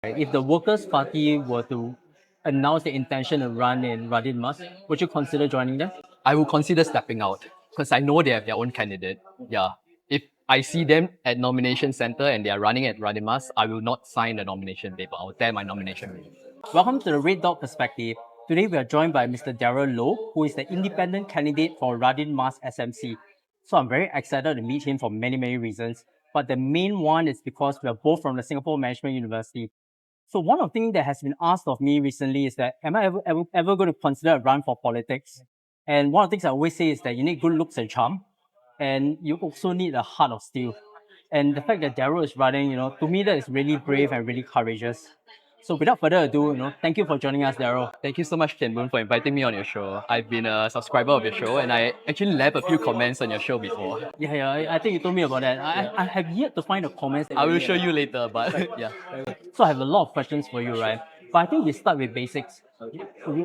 If the Workers' Party were to announce the intention to run in Radin Mas, would you consider joining them? I will consider stepping out because I know they have their own candidate. Yeah. If I see them at nomination center and they are running at Radimas, I will not sign the nomination paper. I will tear my nomination paper. Welcome to the Red Dot Perspective. Today we are joined by Mr. Darryl Lo, who is the independent candidate for Radin Mas SMC. So I'm very excited to meet him for many reasons. But the main one is because we are both from the Singapore Management University. So one of the things that has been asked of me recently is that, am I ever going to consider a run for politics? And one of the things I always say is that you need good looks and charm, and you also need a heart of steel. And the fact that Darryl is running, to me that is really brave and really courageous. So without further ado, thank you for joining us, Darryl. Thank you so much, Ken Boon, for inviting me on your show. I've been a subscriber of your show and I actually left a few comments on your show before. Yeah, I think you told me about that. I have yet to find the comments. I will show you later, but yeah. So I have a lot of questions for you, right? But I think we start with basics.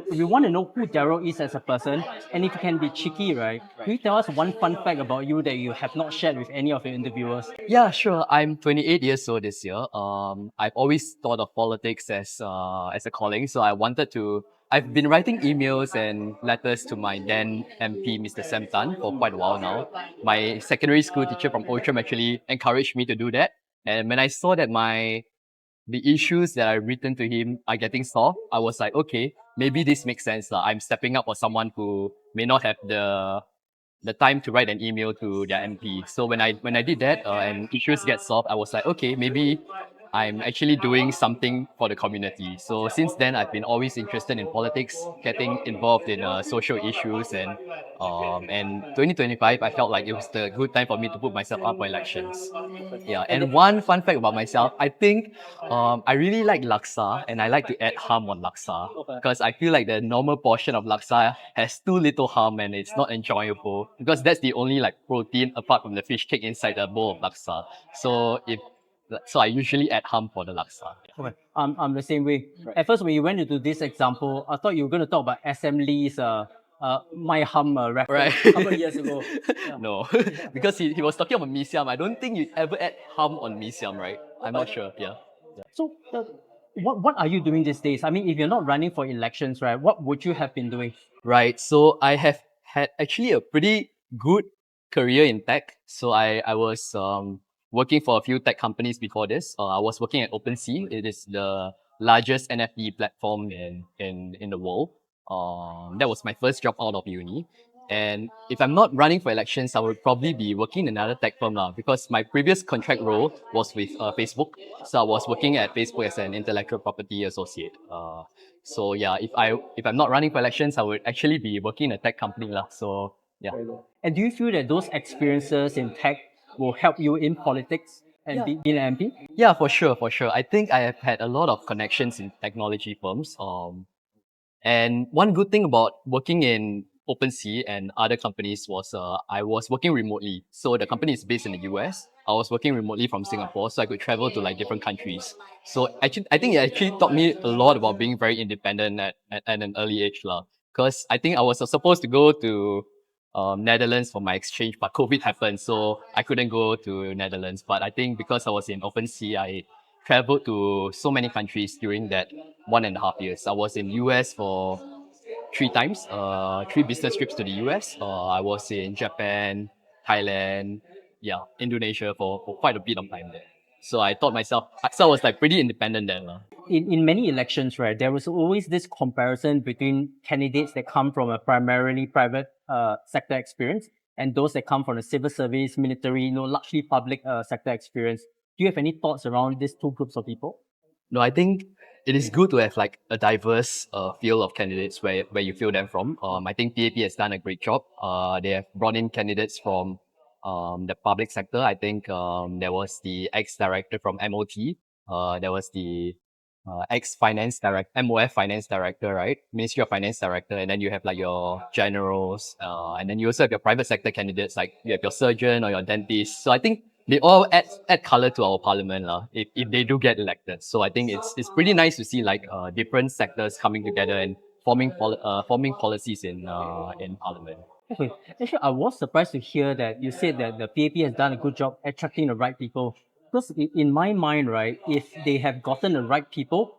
We want to know who Darryl is as a person, and if you can be cheeky, right? Can you tell us one fun fact about you that you have not shared with any of your interviewers? Yeah, sure. I'm 28 years old this year. I've always thought of politics as a calling, so I wanted to. I've been writing emails and letters to my then MP, Mr. Sam Tan, for quite a while now. My secondary school teacher from Outram actually encouraged me to do that, and when I saw that the issues that I've written to him are getting solved, I was like, okay, maybe this makes sense. I'm stepping up for someone who may not have the time to write an email to their MP. So when I did that and issues get solved, I was like, okay, maybe I'm actually doing something for the community. So since then, I've been always interested in politics, getting involved in social issues, and 2025, I felt like it was the good time for me to put myself up for elections. Yeah, and one fun fact about myself, I think I really like laksa and I like to add ham on laksa because I feel like the normal portion of laksa has too little ham and it's not enjoyable because that's the only like protein apart from the fish cake inside the bowl of laksa. So I usually add ham for the laksa. Okay, I'm the same way. At first, when you went into this example, I thought you were going to talk about SM Lee's My Hum reference Right. a couple of years ago. Yeah. No, because he was talking about mee siam. I don't think you ever add ham on mee siam, right? I'm not sure. Yeah. So, what are you doing these days? I mean, if you're not running for elections, right, what would you have been doing? Right. So I have had actually a pretty good career in tech. So I was working for a few tech companies before this. I was working at OpenSea. It is the largest NFT platform in the world. That was my first job out of uni. And if I'm not running for elections, I would probably be working in another tech firm now because my previous contract role was with Facebook. So I was working at Facebook as an intellectual property associate. So yeah, if I'm not running for elections, I would actually be working in a tech company lah. So yeah. And do you feel that those experiences in tech will help you in politics and being an MP? Yeah, for sure, for sure. I think I have had a lot of connections in technology firms. And one good thing about working in OpenSea and other companies was I was working remotely. So the company is based in the US. I was working remotely from Singapore, so I could travel to like different countries. So actually, I think it actually taught me a lot about being very independent at an early age lah. Because I think I was supposed to go to Netherlands for my exchange, but COVID happened, so I couldn't go to Netherlands. But I think because I was in OpenSea, I traveled to so many countries during that 1.5 years. I was in US for 3 times, 3 business trips to the US. I was in Japan, Thailand, yeah, Indonesia for quite a bit of time there. So I taught myself, so I was like pretty independent then. In many elections, right, there was always this comparison between candidates that come from a primarily private sector experience and those that come from the civil service, military, largely public sector experience. Do you have any thoughts around these two groups of people? No, I think it is good to have like a diverse field of candidates where you feel them from. I think PAP has done a great job. They have brought in candidates from the public sector. I think there was the ex-director from MOT. There was the ex-finance director, MOF finance director, right? Ministry of Finance director. And then you have like your generals. And then you also have your private sector candidates, like you have your surgeon or your dentist. So I think they all add color to our parliament if they do get elected. So I think it's pretty nice to see like different sectors coming together and forming policies in parliament. Okay. Actually, I was surprised to hear that you said that the PAP has done a good job attracting the right people. because in my mind, right, if they have gotten the right people,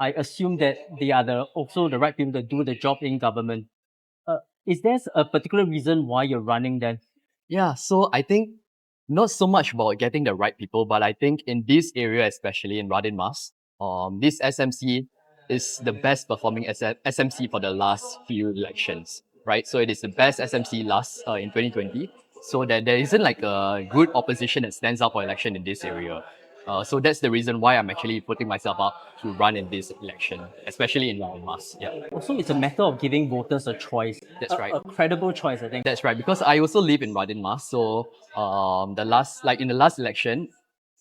I assume that they are also the right people to do the job in government. Is there a particular reason why you're running then? Yeah, so I think not so much about getting the right people, but I think in this area, especially in Radin Mas, this SMC is the best performing SMC for the last few elections, right? So it is the best SMC last in 2020. So that there isn't like a good opposition that stands up for election in this area. So that's the reason why I'm actually putting myself up to run in this election, especially in Radin Mas. Yeah. Also, it's a matter of giving voters a choice. That's right. A credible choice, I think. That's right, because I also live in Radin Mas. So in the last election,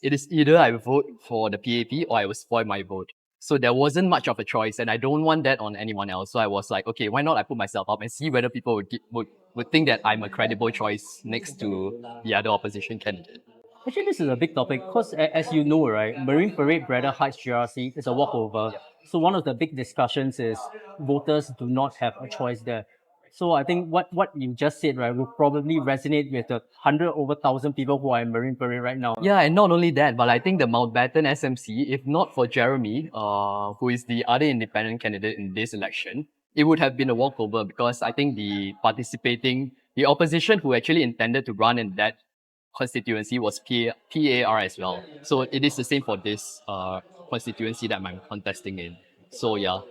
it is either I vote for the PAP or I will spoil my vote. So there wasn't much of a choice, and I don't want that on anyone else. So I was like, okay, why not I put myself up and see whether people would think that I'm a credible choice next to the other opposition candidate. Actually, this is a big topic because, as you know, right, Marine Parade Bradder Heights GRC is a walkover. So one of the big discussions is voters do not have a choice there. So I think what you just said, right, will probably resonate with the 100 over 1,000 people who are in Marine Parade right now. Yeah, and not only that, but I think the Mountbatten SMC, if not for Jeremy, who is the other independent candidate in this election, it would have been a walkover because I think the opposition who actually intended to run in that constituency was PAR as well. So it is the same for this constituency that I'm contesting in. So yeah.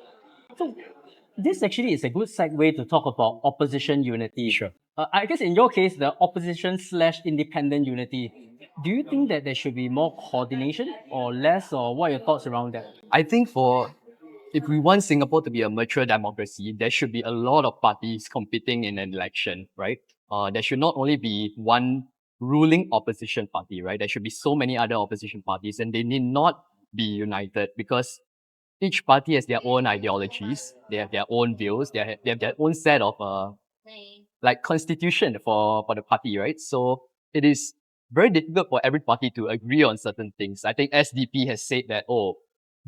So this actually is a good segue to talk about opposition unity. Sure. I guess in your case, the opposition slash independent unity. Do you think that there should be more coordination or less, or what are your thoughts around that? I think if we want Singapore to be a mature democracy, there should be a lot of parties competing in an election, right? There should not only be one ruling opposition party, right? There should be so many other opposition parties, and they need not be united because each party has their own ideologies, they have their own views, they have their own set of like constitution for the party, right? So it is very difficult for every party to agree on certain things. I think SDP has said that,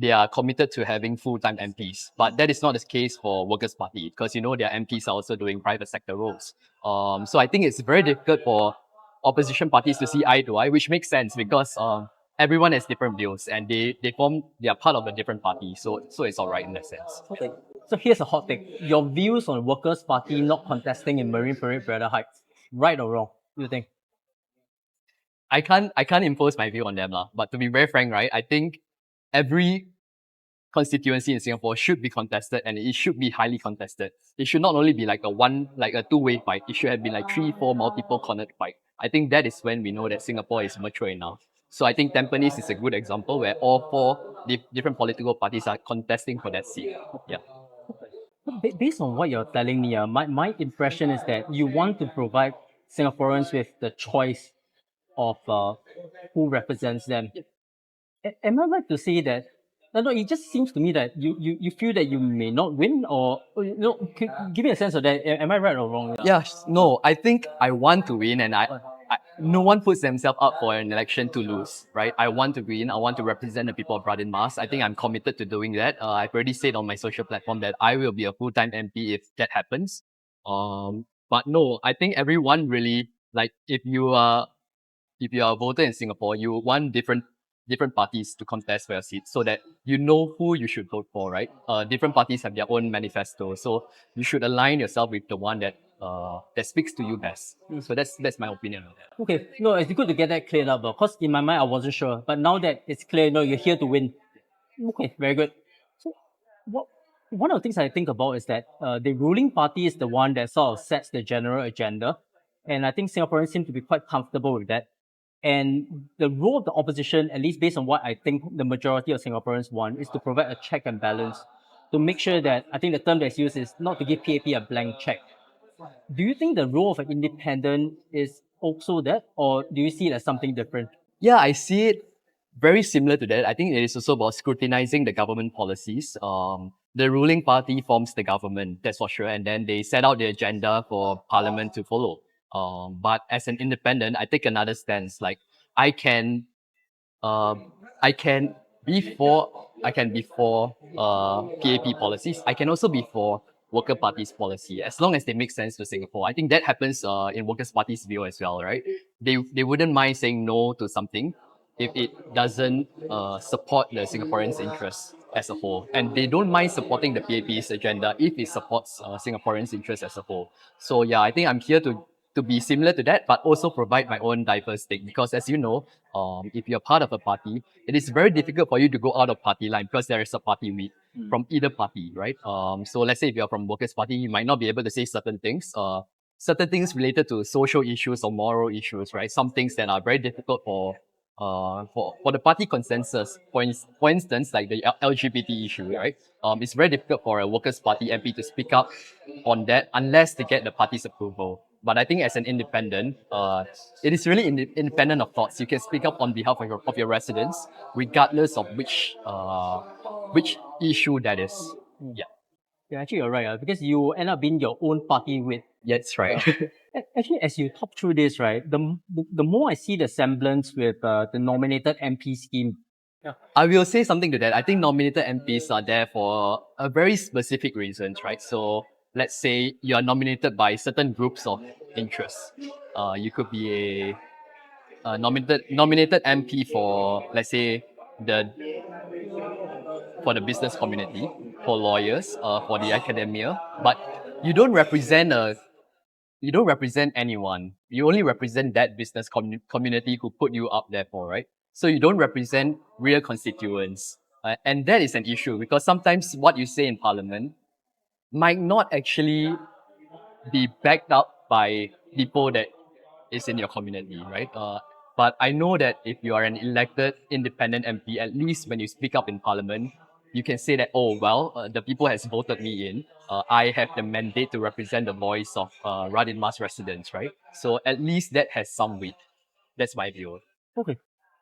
they are committed to having full-time MPs, but that is not the case for Workers' Party because their MPs are also doing private sector roles. So I think it's very difficult for opposition parties to see eye to eye, which makes sense because everyone has different views and they are part of a different party. So it's all right in that sense. Okay. So here's a hot take. Your views on Workers' Party not contesting in Marine Parade Bradder Heights, right or wrong? What do you think? I can't impose my view on them, lah. But to be very frank, right, I think every constituency in Singapore should be contested and it should be highly contested. It should not only be like a two-way fight. It should have been like 3, 4 multiple cornered fight. I think that is when we know that Singapore is mature enough. So I think Tampines is a good example where all four different political parties are contesting for that seat. Yeah. Based on what you're telling me, my impression is that you want to provide Singaporeans with the choice of who represents them. Am I right to say that? No, it just seems to me that you feel that you may not win, or give me a sense of that. Am I right or wrong? Yeah, no, I think I want to win, and no one puts themselves up for an election to lose, right? I want to win. I want to represent the people of Radin Mas. I think I'm committed to doing that. I've already said on my social platform that I will be a full-time MP if that happens. But no, I think everyone really, like, if you are a voter in Singapore, you want different parties to contest for your seat so that you know who you should vote for, right? Different parties have their own manifesto, so you should align yourself with the one that speaks to you best. So that's my opinion on that. Okay, no, it's good to get that cleared up, because in my mind I wasn't sure. But now that it's clear, you're here to win. Okay, very good. So, one of the things I think about is that the ruling party is the one that sort of sets the general agenda, and I think Singaporeans seem to be quite comfortable with that. And the role of the opposition, at least based on what I think the majority of Singaporeans want, is to provide a check and balance to make sure that, I think the term that's used is not to give PAP a blank check. Do you think the role of an independent is also that, or do you see it as something different? Yeah, I see it very similar to that. I think it is also about scrutinizing the government policies. The ruling party forms the government, that's for sure, and then they set out the agenda for parliament to follow. But as an independent, I take another stance. Like I can be for PAP policies. I can also be for Worker Party's policy as long as they make sense to Singapore. I think that happens in Workers' Party's view as well, right? They wouldn't mind saying no to something if it doesn't support the Singaporeans' interests as a whole. And they don't mind supporting the PAP's agenda if it supports Singaporeans' interests as a whole. So yeah, I think I'm here to be similar to that, but also provide my own diverse take. Because as you know, if you're part of a party, it is very difficult for you to go out of party line because there is a party weed from either party, right? So let's say if you're from Workers' Party, you might not be able to say certain things related to social issues or moral issues, right? Some things that are very difficult for the party consensus. For instance, like the LGBT issue, right? It's very difficult for a Workers' Party MP to speak up on that unless they get the party's approval. But I think as an independent, it is really independent of thoughts. You can speak up on behalf of your residents, regardless of which issue that is. Yeah, Yeah, actually, you're right, because you end up being your own party with. that's right. Actually, as you talk through this, right, the more I see the semblance with the nominated MP scheme. Yeah. I will say something to that. I think nominated MPs are there for a very specific reasons, right? So let's say you are nominated by certain groups of interests. You could be a nominated MP for, let's say, the for the business community, for lawyers, for the academia, but you don't represent anyone. You only represent that business community who put you up there for, right? So you don't represent real constituents. And that is an issue because sometimes what you say in parliament might not actually be backed up by people that is in your community, right? But I know that if you are an elected independent MP, at least when you speak up in parliament, you can say that, oh, well, the people has voted me in. I have the mandate to represent the voice of Radin Mas residents, right? So at least that has some weight. That's my view. Okay.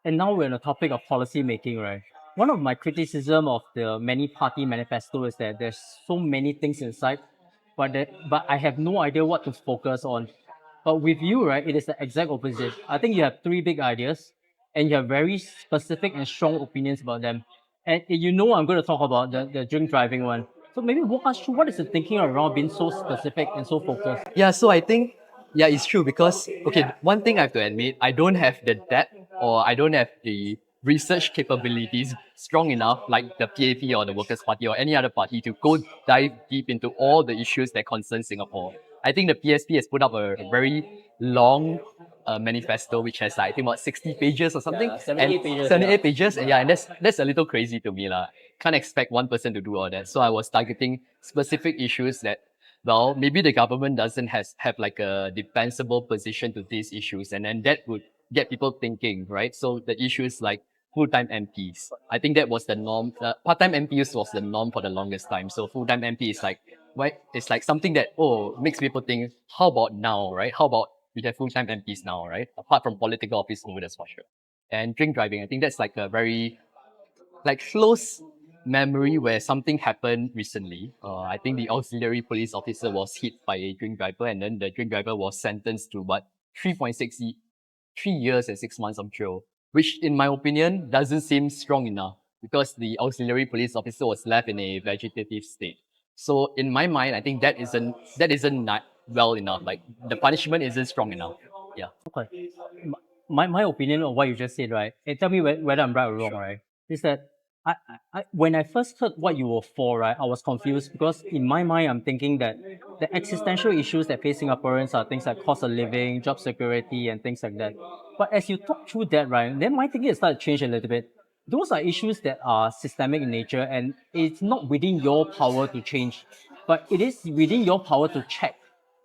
And now we're on the topic of policy making, right? One of my criticism of the many party manifesto is that there's so many things inside, but I have no idea what to focus on. But with you, right, it is the exact opposite. I think you have three big ideas and you have very specific and strong opinions about them. And you know I'm going to talk about the drink driving one. So maybe walk us through what is the thinking around being so specific and so focused. Yeah, so I think, yeah, it's true because, okay, one thing I have to admit, I don't have the depth or I don't have the research capabilities strong enough like the PAP or the Workers' Party or any other party to go dive deep into all the issues that concern Singapore. I think the PSP has put up a very long manifesto which has like, I think about 60 pages or something. Yeah, 78 pages, 78 yeah. pages, and yeah, and that's a little crazy to me. Can't expect one person to do all that. So I was targeting specific issues that, well, maybe the government doesn't have like a defensible position to these issues, and then that would get people thinking, right? So the issues like full-time MPs, I think that was the norm. Part-time MPs was the norm for the longest time. So full-time MP is like, right? It's like something that makes people think. How about now, right? How about we have full-time MPs now, right? Apart from political office holders for sure. And drink driving, I think that's like a very like close memory where something happened recently. I think the auxiliary police officer was hit by a drink driver, and then the drink driver was sentenced to what 3.6 3 years and 6 months of jail, which in my opinion doesn't seem strong enough because the auxiliary police officer was left in a vegetative state. So in my mind, I think that isn't not well enough. Like the punishment isn't strong enough. Yeah. Okay. My opinion on what you just said, right? And tell me whether I'm right or wrong, Sure. right? Is that when I first heard what you were for, right, I was confused because in my mind I'm thinking that the existential issues that face Singaporeans are things like cost of living, job security, and things like that. But as you talk through that, right, then my thinking has started to change a little bit. Those are issues that are systemic in nature, and it's not within your power to change, but it is within your power to check,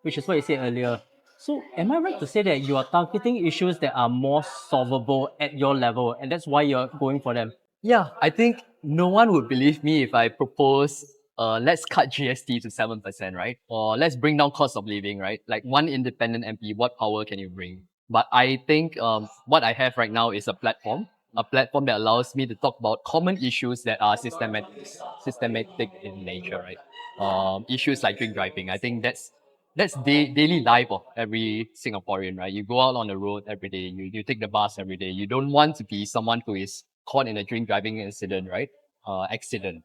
which is what you said earlier. So, am I right to say that you are targeting issues that are more solvable at your level, and that's why you're going for them? Yeah, I think no one would believe me if I propose, let's cut GST to 7%, right? Or let's bring down cost of living, right? Like one independent MP, what power can you bring? But I think what I have right now is a platform that allows me to talk about common issues that are systematic in nature, right? Issues like drink driving. I think that's daily life of every Singaporean, right? You go out on the road every day, you take the bus every day. You don't want to be someone who is caught in a drink driving incident, right? Accident.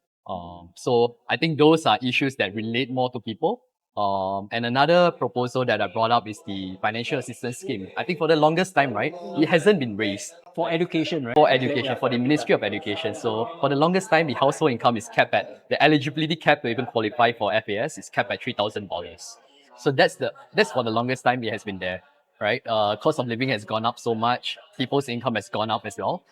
So I think those are issues that relate more to people. And another proposal that I brought up is the financial assistance scheme. I think for the longest time, right, it hasn't been raised For education, right? for education, for the Ministry of Education. So for the longest time, the household income is capped at the eligibility cap to even qualify for FAS is capped at $3,000. So that's for the longest time it has been there, right? Cost of living has gone up so much, people's income has gone up as well,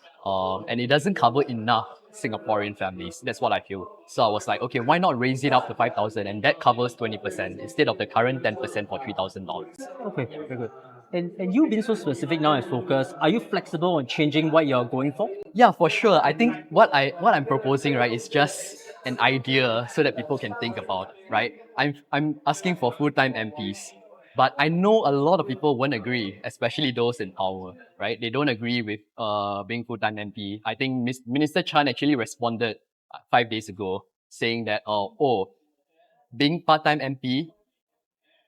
and it doesn't cover enough Singaporean families. That's what I feel. So I was like, okay, why not raise it up to 5,000 and that covers 20% instead of the current 10% for $3,000. Okay, very good. And you being so specific now and focused, are you flexible on changing what you're going for? Yeah, for sure. I think what I'm proposing, right, is just an idea so that people can think about, right? I'm asking for full-time MPs, but I know a lot of people won't agree, especially those in power, right? They don't agree with being full-time MP. I think Minister Chan actually responded 5 days ago saying that being part-time MP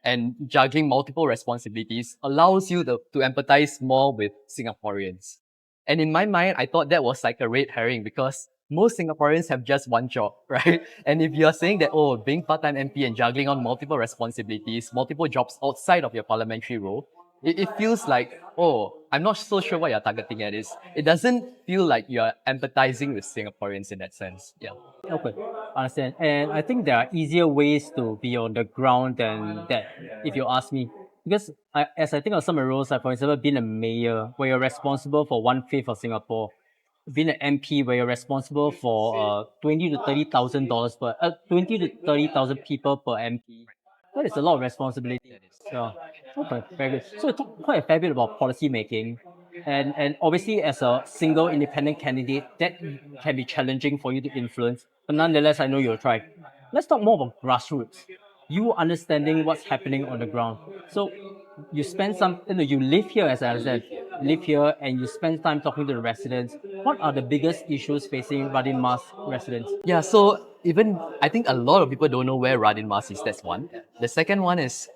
and juggling multiple responsibilities allows you to empathize more with Singaporeans. And in my mind, I thought that was like a red herring because most Singaporeans have just one job, right? And if you're saying that, being part-time MP and juggling on multiple responsibilities, multiple jobs outside of your parliamentary role, it feels like, I'm not so sure what you're targeting at is. It doesn't feel like you're empathizing with Singaporeans in that sense. Yeah. Okay, understand. And I think there are easier ways to be on the ground than that, if you ask me. Because as I think of some of the roles, like for example, being a mayor, where you're responsible for 1/5 of Singapore, being an MP, where you're responsible for 20 to 30 thousand dollars per 20 to 30 thousand people per MP. That is a lot of responsibility. Yeah. Okay, very good. So we talked quite a fair bit about policy making, and obviously as a single independent candidate, that can be challenging for you to influence. But nonetheless, I know you'll try. Let's talk more about grassroots. You understanding what's happening on the ground. So you spend some, you live here, as I said, live here, and you spend time talking to the residents. What are the biggest issues facing Radin Mas residents? Yeah, so even I think a lot of people don't know where Radin Mas is. That's one. The second one is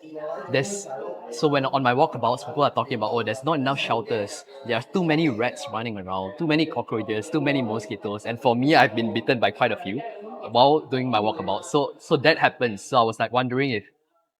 there's so when on my walkabouts, people are talking about there's not enough shelters. There are too many rats running around, too many cockroaches, too many mosquitoes. And for me, I've been bitten by quite a few while doing my walkabout. So that happens. So I was like wondering if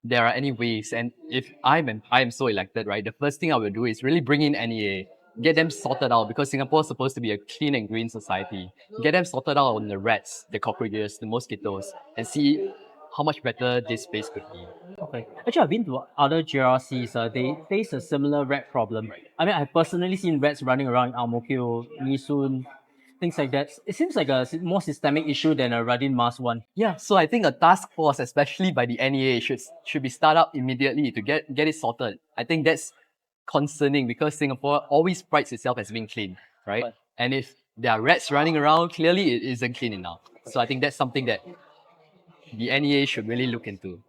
there are any ways, and if I am so elected, right, the first thing I will do is really bring in NEA, get them sorted out because Singapore is supposed to be a clean and green society. Get them sorted out on the rats, the cockroaches, the mosquitoes, and see how much better this space could be. Okay. Actually, I've been to other GRCs. They face a similar rat problem. I mean, I've personally seen rats running around in Ang Mo Kio, Nee Soon, things like that. It seems like a more systemic issue than a Radin Mas one. Yeah, so I think a task force, especially by the NEA, should be started up immediately to get it sorted. I think that's concerning because Singapore always prides itself as being clean, right? Right. And if there are rats running around, clearly it isn't clean enough. So I think that's something that the NEA should really look into.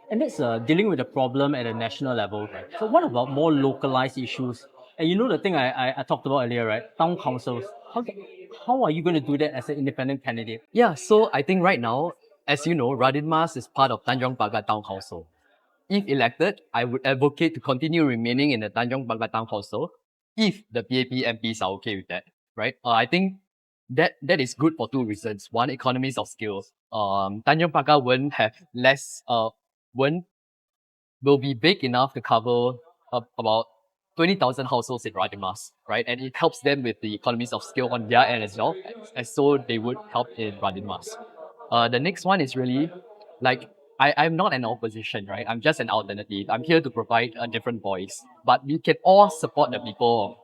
And that's dealing with the problem at a national level. So what about more localized issues? And you know the thing I talked about earlier, right? Town councils. How are you going to do that as an independent candidate? Yeah, so I think right now, as you know, Radin Mas is part of Tanjong Pagar Town Council. If elected, I would advocate to continue remaining in the Tanjong Pagar Town Council if the PAP MPs are okay with that, right? I think that is good for two reasons. One, economies of scale. Tanjong Pagar won't have less, will be big enough to cover about 20,000 households in Radin Mas, right? And it helps them with the economies of scale on their end as well, as so they would help in Radin Mas. The next one is really like I'm not an opposition, right? I'm just an alternative. I'm here to provide a different voice. But we can all support the people of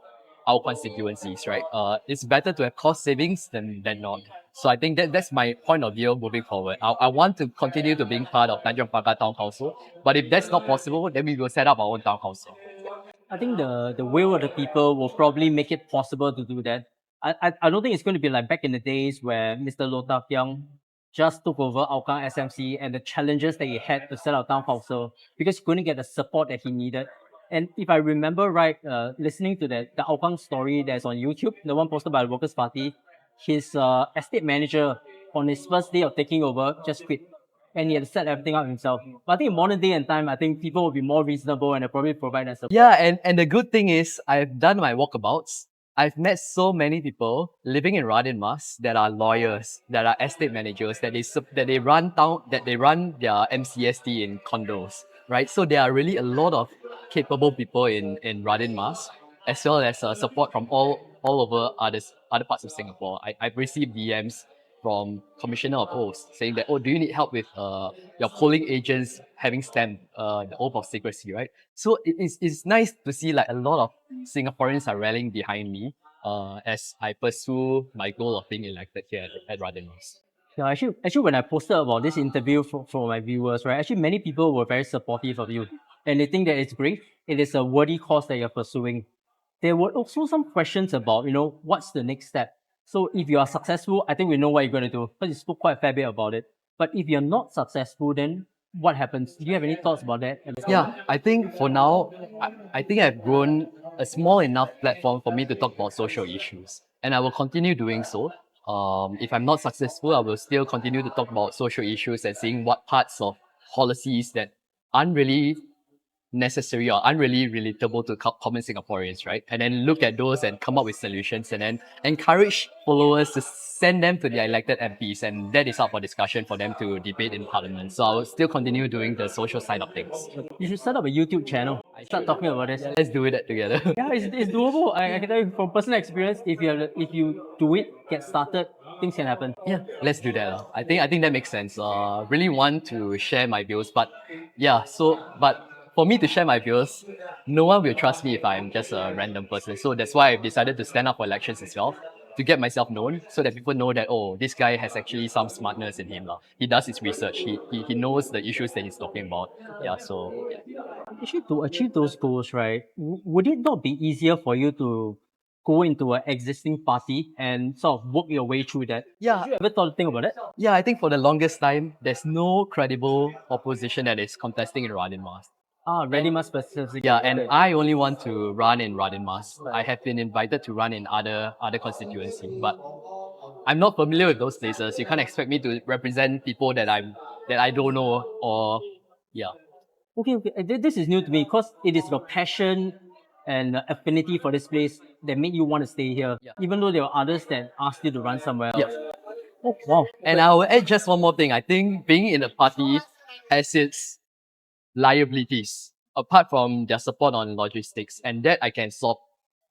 our constituencies, right? It's better to have cost savings than not. So I think that's my point of view moving forward. I want to continue to being part of Tanjong Pagar Town Council, but if that's not possible, then we will set up our own town council. I think the will of the people will probably make it possible to do that. I don't think it's going to be like back in the days where Mr. Lo Tak Yang just took over Hougang SMC and the challenges that he had to set up town council because he couldn't get the support that he needed. And if I remember right, listening to the Hougang story that's on YouTube, the one posted by the Workers' Party, his estate manager on his first day of taking over just quit and he had to set everything up himself. But I think in modern day and time, I think people will be more reasonable and they'll probably provide that support. Yeah, and the good thing is I've done my walkabouts. I've met so many people living in Radin Mas that are lawyers, that are estate managers, that they run town, that they run their MCST in condos, right? So there are really a lot of capable people in Radin Mas, as well as support from all over other parts of Singapore. I've received DMs from Commissioner of Oaths saying that, oh, do you need help with your polling agents having stamped the oath of secrecy, right? So it's nice to see like a lot of Singaporeans are rallying behind me as I pursue my goal of being elected here at Radin Mas. Yeah, actually, when I posted about this interview for my viewers, right, actually many people were very supportive of you, and they think that it's great. It is a worthy cause that you're pursuing. There were also some questions about, what's the next step. So if you are successful, I think we know what you're going to do, because you spoke quite a fair bit about it. But if you're not successful, then what happens? Do you have any thoughts about that? Yeah, I think for now, I think I've grown a small enough platform for me to talk about social issues, and I will continue doing so. If I'm not successful, I will still continue to talk about social issues and seeing what parts of policies that aren't really necessary or unreally relatable to common Singaporeans, right? And then look at those and come up with solutions and then encourage followers to send them to their elected MPs, and that is up for discussion for them to debate in Parliament. So I will still continue doing the social side of things. You should set up a YouTube channel. Start talking about this. Let's do it together. Yeah, it's doable. I can tell you from personal experience, if you do it, get started, things can happen. Yeah, let's do that. I think that makes sense. Really want to share my views, but yeah, but for me to share my views, no one will trust me if I'm just a random person. So that's why I've decided to stand up for elections as well, to get myself known, so that people know that, oh, this guy has actually some smartness in him. He does his research. He knows the issues that he's talking about. Yeah, so yeah. Actually, to achieve those goals, right, would it not be easier for you to go into an existing party and sort of work your way through that? Yeah. Have you ever thought to think about it? Yeah, I think for the longest time, there's no credible opposition that is contesting in Radin Mas. Radin Mas specifically. Yeah, and I only want to run in Radin Mas. I have been invited to run in other constituencies, but I'm not familiar with those places. You can't expect me to represent people that I don't know, or yeah. Okay. This is new to me because it is your passion and affinity for this place that made you want to stay here, Yeah. even though there were others that asked you to run somewhere else. Yeah. Oh, wow. And I will add just one more thing. I think being in a party has its liabilities, apart from their support on logistics, and that I can solve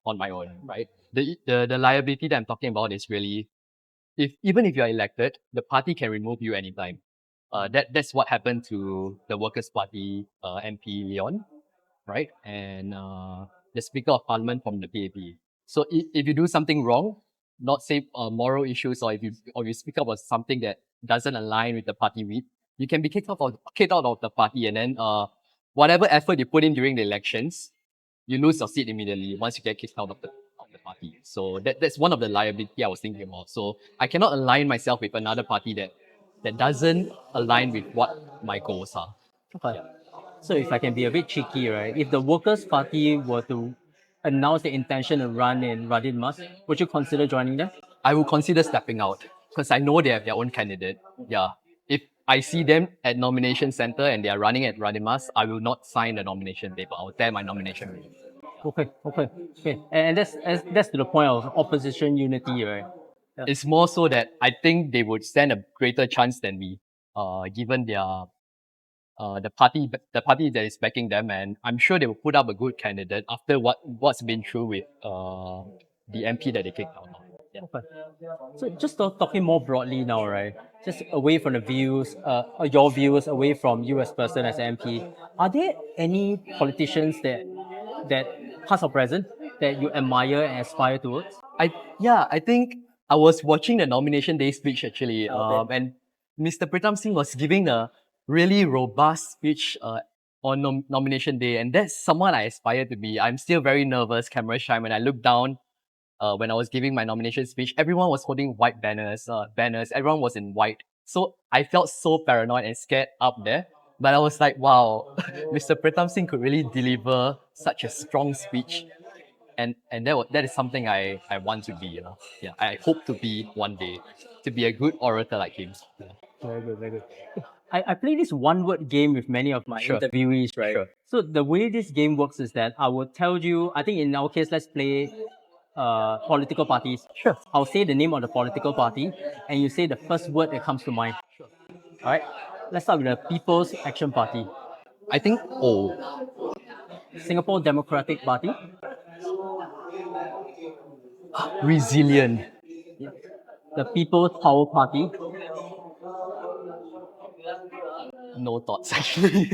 on my own, right? The liability that I'm talking about is really, even if you're elected, the party can remove you anytime. That's what happened to the Workers' Party MP Leon, right? And the Speaker of Parliament from the PAP. So if you do something wrong, not say moral issues, or if you speak up about something that doesn't align with the party read, you can be kicked out of the party, and then whatever effort you put in during the elections, you lose your seat immediately once you get kicked out of the party. So that's one of the liability I was thinking about. So I cannot align myself with another party that doesn't align with what my goals are. Okay. So if I can be a bit cheeky, right? If the Workers' Party were to announce the intention to run in Radin Mas, would you consider joining them? I will consider stepping out because I know they have their own candidate. Yeah. If I see them at nomination center and they are running at Radin Mas, I will not sign the nomination paper. I will tear my nomination paper. Okay. And that's to the point of opposition unity, right? Yeah. It's more so that I think they would stand a greater chance than me, given their the party that is backing them, and I'm sure they will put up a good candidate after what's been through with the MP that they kicked out. Yeah. Okay. So just talking more broadly now, right? Just away from the views, your views, away from you as person as MP, are there any politicians that past or present that you admire and aspire towards? I think I was watching the nomination day speech actually, and Mr. Pritam Singh was giving a really robust speech on nomination day, and that's someone I aspire to be. I'm still very nervous, camera shy. When I look down, when I was giving my nomination speech, everyone was holding white banners. Everyone was in white, so I felt so paranoid and scared up there. But I was like, wow, Mr. Pritam Singh could really deliver such a strong speech, and that is something I want to be. Yeah, I hope to be one day, to be a good orator like him. Yeah. Very good. I play this one word game with many of my Sure. interviewees, right? Sure. So the way this game works is that I will tell you, I think in our case, let's play political parties. Sure. I'll say the name of the political party, and you say the first word that comes to mind. All right. Let's start with the People's Action Party, I think O. Singapore Democratic Party, Resilient. the People's Power Party, No thoughts actually.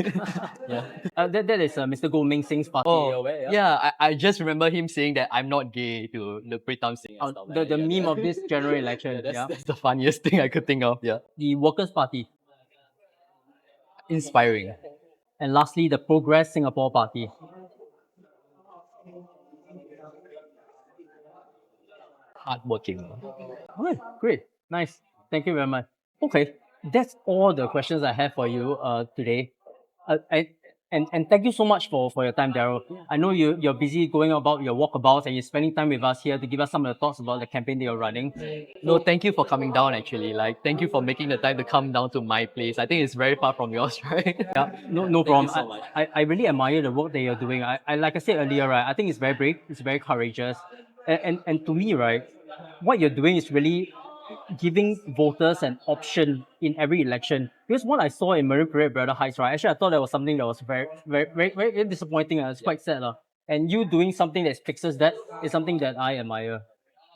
Yeah. that is Mr. Goh Ming Singh's party. Oh, aware, yeah. I just remember him saying that I'm not gay to the Pritam Singh and stuff like the that. Yeah, meme of this general election. that's the funniest thing I could think of. Yeah. The Workers' Party, Inspiring. and lastly, the Progress Singapore Party. Hardworking. All right, great, nice. Thank you very much. Okay, that's all the questions I have for you today. And thank you so much for your time, Darryl. I know you're busy going about your walkabouts and you're spending time with us here to give us some of the thoughts about the campaign that you're running. No, thank you for coming down actually. Like, thank you for making the time to come down to my place. I think it's very far from yours, right? Yeah, no problem. so much. I really admire the work that you're doing. I like I said earlier, right? I think it's very brave, it's very courageous. And to me, right, what you're doing is really giving voters an option in every election. Because what I saw in Marine Parade Brother Heights, right, actually I thought that was something that was very disappointing. It's quite sad. And you doing something that fixes that is something that I admire.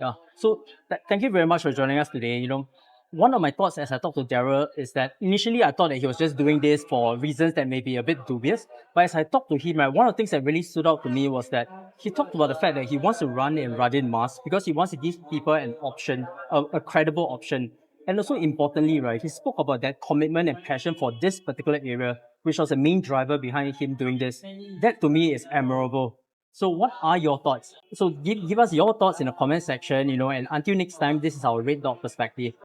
Yeah. So thank you very much for joining us today. One of my thoughts as I talked to Darryl is that initially I thought that he was just doing this for reasons that may be a bit dubious. But as I talked to him, right, one of the things that really stood out to me was that he talked about the fact that he wants to run in Radin Mas because he wants to give people an option, a credible option. And also importantly, right, he spoke about that commitment and passion for this particular area, which was the main driver behind him doing this. That to me is admirable. So what are your thoughts? So give us your thoughts in the comment section, and until next time, this is our Red Dot Perspective.